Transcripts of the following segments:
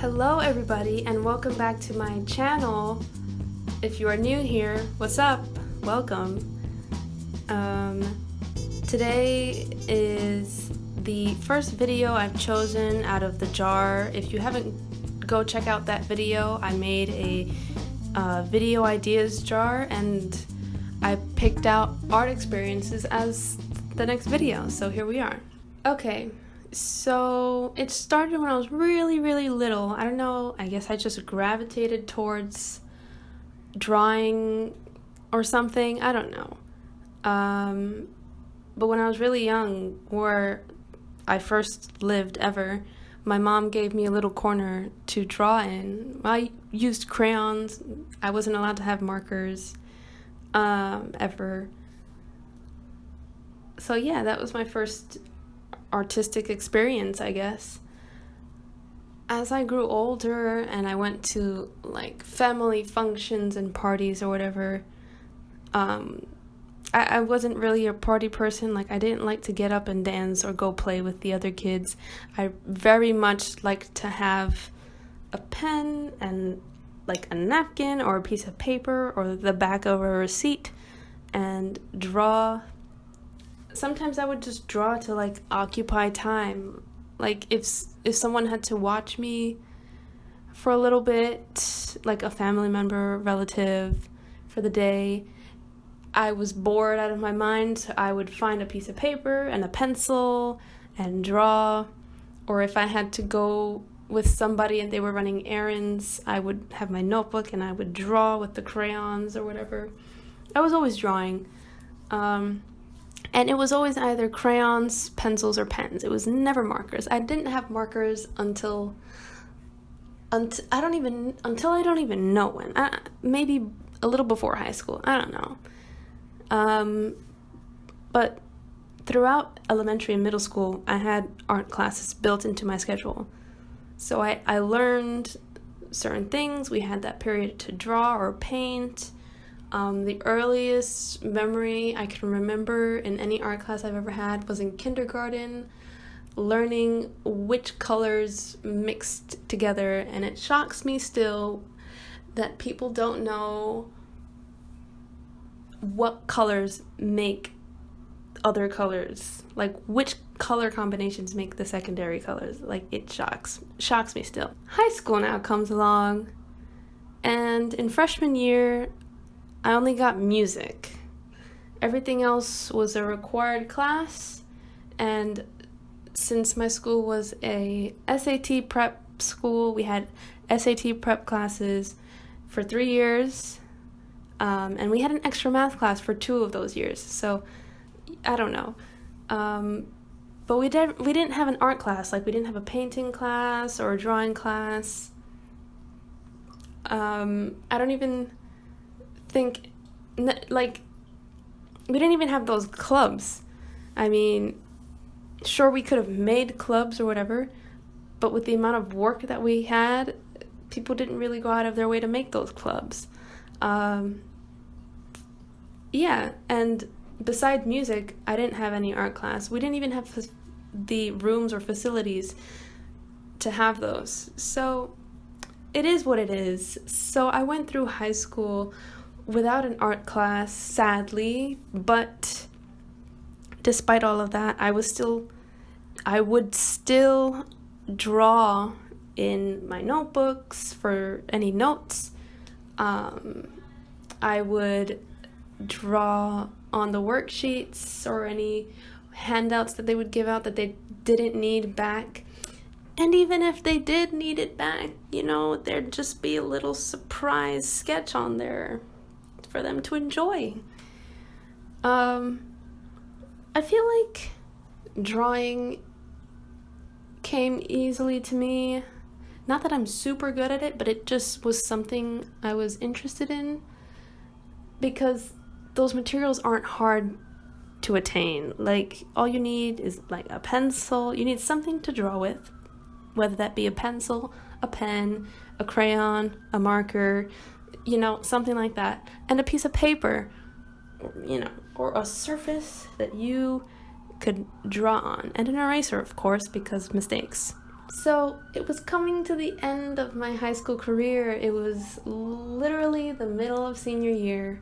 Hello everybody and welcome back to my channel. If you are new here, what's up? Welcome. Today is the first video I've chosen out of the jar. If you haven't, go check out that video. I made a video ideas jar and I picked out art experiences as the next video, so here we are. Okay. So it started when I was really little. I don't know, I guess I just gravitated towards drawing or something. I don't know. But when I was really young, where I first lived ever, my mom gave me a little corner to draw in. I used crayons. I wasn't allowed to have markers ever. So yeah, that was my first artistic experience, I guess. As I grew older and I went to like family functions and parties or whatever, I wasn't really a party person. Like, I didn't like to get up and dance or go play with the other kids. I very much liked to have a pen and like a napkin or a piece of paper or the back of a receipt and draw. Sometimes I would just draw to like occupy time. Like if someone had to watch me for a little bit, like a family member, relative, for the day, I was bored out of my mind, so I would find a piece of paper and a pencil and draw. Or if I had to go with somebody and they were running errands, I would have my notebook and I would draw with the crayons or whatever. I was always drawing. And it was always either crayons, pencils, or pens. It was never markers. I didn't have markers until I don't even know when. Maybe a little before high school. I don't know. But throughout elementary and middle school, I had art classes built into my schedule. So I learned certain things. We had that period to draw or paint. The earliest memory I can remember in any art class I've ever had was in kindergarten, learning which colors mixed together, and it shocks me still that people don't know what colors make other colors, like which color combinations make the secondary colors. Like, it shocks me still. High school now comes along, and in freshman year, I only got music. Everything else was a required class, and since my school was a SAT prep school, we had SAT prep classes for 3 years, and we had an extra math class for 2 of those years, so I don't know. But we didn't have an art class. Like, we didn't have a painting class or a drawing class. I don't even think, like, we didn't even have those clubs. I mean, sure, we could have made clubs or whatever, but with the amount of work that we had, people didn't really go out of their way to make those clubs. Yeah, and beside music, I didn't have any art class. We didn't even have the rooms or facilities to have those. So it is what it is. So I went through high school without an art class, sadly, but despite all of that, I would still draw in my notebooks for any notes. I would draw on the worksheets or any handouts that they would give out that they didn't need back. And even if they did need it back, there'd just be a little surprise sketch on there for them to enjoy. I feel like drawing came easily to me. Not that I'm super good at it, but it just was something I was interested in, because those materials aren't hard to attain. Like, all you need is like a pencil. You need something to draw with, whether that be a pencil, a pen, a crayon, a marker, something like that, and a piece of paper, or a surface that you could draw on, and an eraser, of course, because mistakes. So it was coming to the end of my high school career. It was literally the middle of senior year.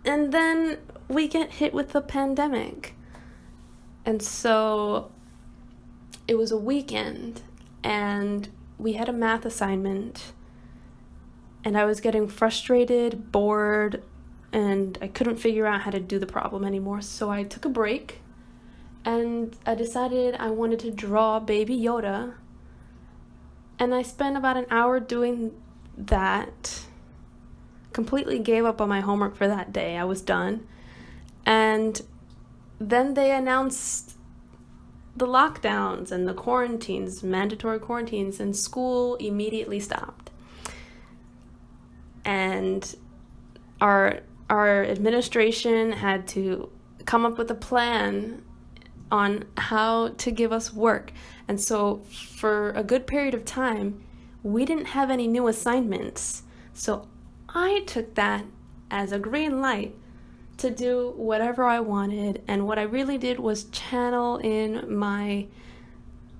And then we get hit with the pandemic. And so it was a weekend, and we had a math assignment, and I was getting frustrated, bored, and I couldn't figure out how to do the problem anymore. So I took a break, and I decided I wanted to draw Baby Yoda, and I spent about an hour doing that. Completely gave up on my homework for that day. I was done. And then they announced the lockdowns and the quarantines, mandatory quarantines, and school immediately stopped. And our administration had to come up with a plan on how to give us work. And so for a good period of time, we didn't have any new assignments. So I took that as a green light to do whatever I wanted, and what I really did was channel in my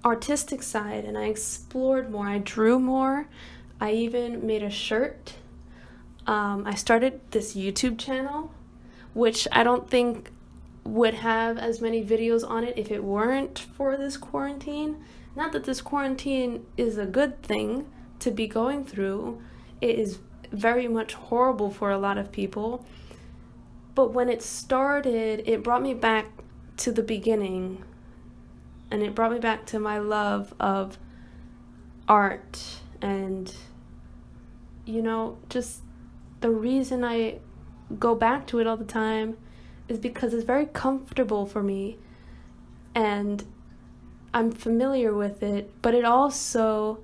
artistic side, and I explored more. I drew more. I even made a shirt. I started this YouTube channel, which I don't think would have as many videos on it if it weren't for this quarantine. Not that this quarantine is a good thing to be going through. It is very much horrible for a lot of people. But when it started, it brought me back to the beginning. And it brought me back to my love of art. And, just the reason I go back to it all the time is because it's very comfortable for me. And I'm familiar with it. But it also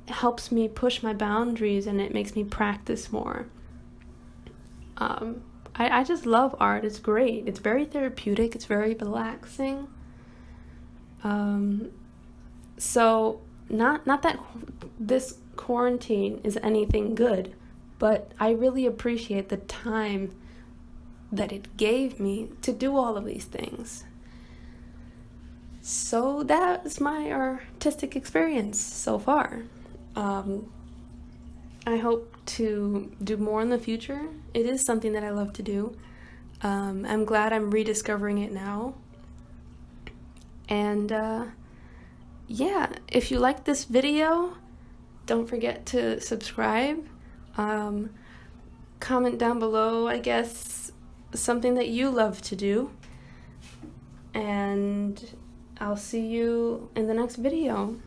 helps me push my boundaries, and it makes me practice more. I just love art. It's great. It's very therapeutic. It's very relaxing. So not that this quarantine is anything good, but I really appreciate the time that it gave me to do all of these things. So that's my artistic experience so far. I hope to do more in the future. It is something that I love to do. I'm glad I'm rediscovering it now. And if you like this video, don't forget to subscribe. Comment down below, I guess, something that you love to do. And I'll see you in the next video.